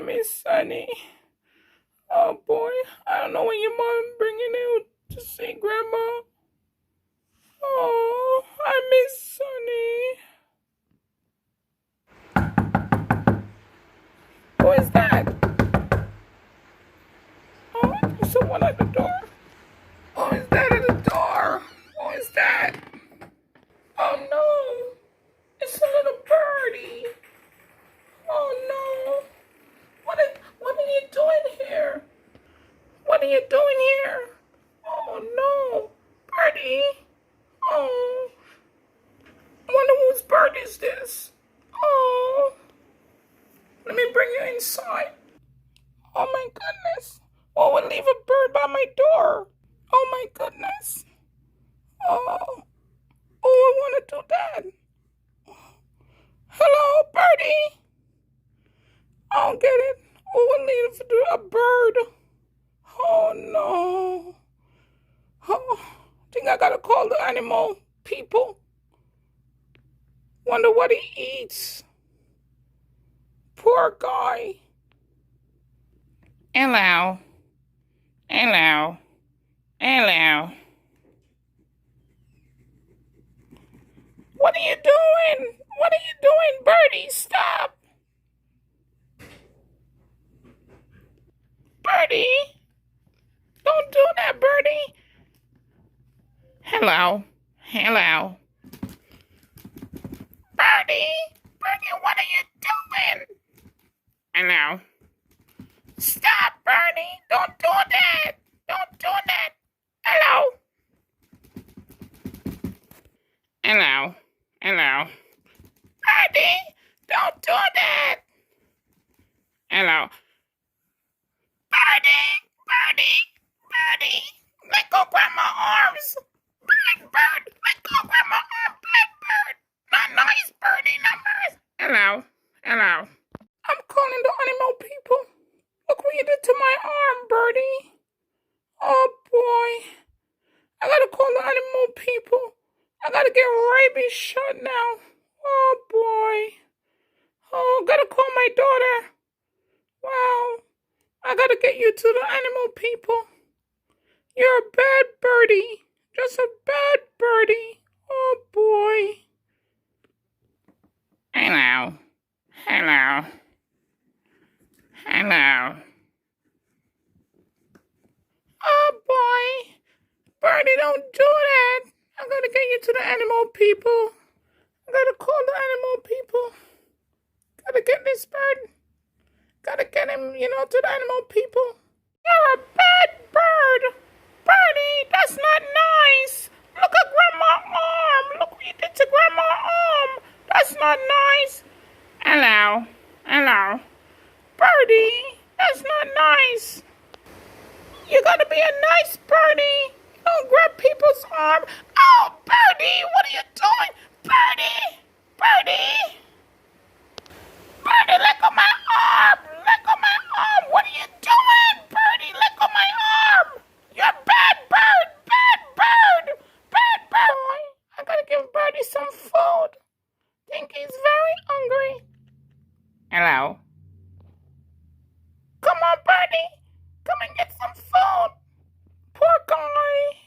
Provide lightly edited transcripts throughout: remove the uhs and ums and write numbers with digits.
miss Sunny. Oh boy, I don't know when your mom bringing you to see Grandma. Oh, I miss Sunny. Who is that? Oh, there's someone at the door. Who is that at the door? Who is that? Oh no, it's a little birdie. Oh no, what are you doing here? What are you doing here? Oh no, birdie. Oh, I wonder whose bird is this? Oh, let me bring you inside. Oh my goodness. Who would leave a bird by my door? Oh my goodness. Oh, I want to do that. Hello, birdie. I don't get it. Who would leave a bird? Oh no. Oh, I think I gotta call the animal people. Wonder what he eats. Poor guy. Hello. Hello. Hello. What are you doing? What are you doing, birdie? Stop. Birdie. Don't do that, birdie. Hello. Hello. Birdie. Birdie, what are you doing? Hello. Stop, birdie. Don't do that. Don't do that. Hello. Hello. Hello. Birdie, don't do that. Hello. Birdie, birdie, birdie. Let go grandma's arms. Bird, let go grandma's arm. Bad bird. Not nice, birdie, not nice. Hello. Hello. I'm calling the animal people. Look what you did to my arm, birdie. Oh boy. I gotta call the animal people. I gotta get rabies shot now. Oh boy. Oh, gotta call my daughter. Wow. I gotta get you to the animal people. You're a bad birdie. Just a bad birdie. Oh boy. Hello. Hello. Hello. Oh boy. Birdie, don't do that. I gotta get you to the animal people. I gotta call the animal people. Gotta get this bird. Gotta get him, to the animal people. You're a bad bird. Birdie, that's not nice. Look at Grandma's arm. Look what you did to Grandma's arm. That's not nice. Hello. Hello. Birdie, that's not nice. You gotta be a nice birdie. Don't grab people's arm. Oh, birdie, what are you doing? Birdie, birdie. Birdie, let go my arm. Let go my arm. What are you doing? Birdie, let go my arm. You're a bad bird. Bad bird. Bad bird. I gotta give Birdie some food. Think he's very hungry. Hello. Come on, Birdie. Come and get some food. Poor guy.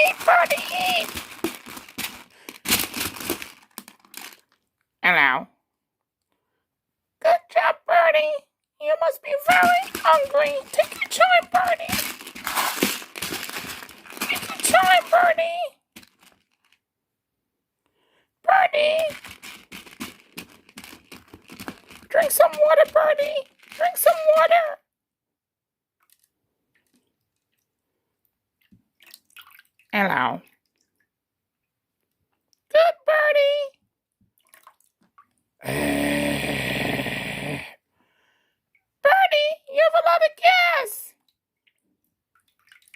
Eat, Birdie, eat. Hello. Good job, Birdie. You must be very hungry. Take your time, Birdie. Take your time, Birdie. Birdie. Drink some water, Birdie. Drink some water. Hello. Good, Birdie. Birdie, you have a lot of gas.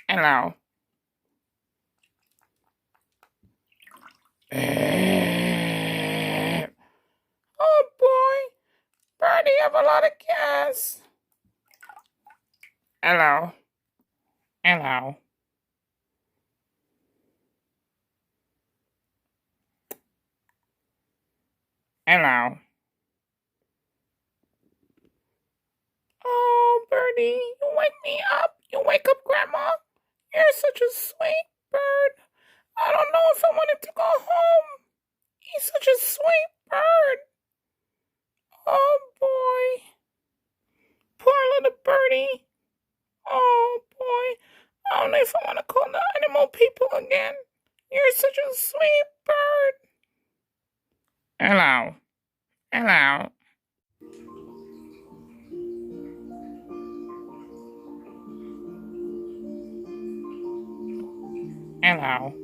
Hello. Oh boy. Birdie, you have a lot of gas. Hello. Hello. Hello. birdie. You wake me up. You wake up, Grandma. You're such a sweet bird. I don't know if I want him to go home. He's such a sweet bird. Oh, boy. Poor little birdie. Oh, boy. I don't know if I want to call the animal people again. You're such a sweet bird. Hello. Hello. Hello.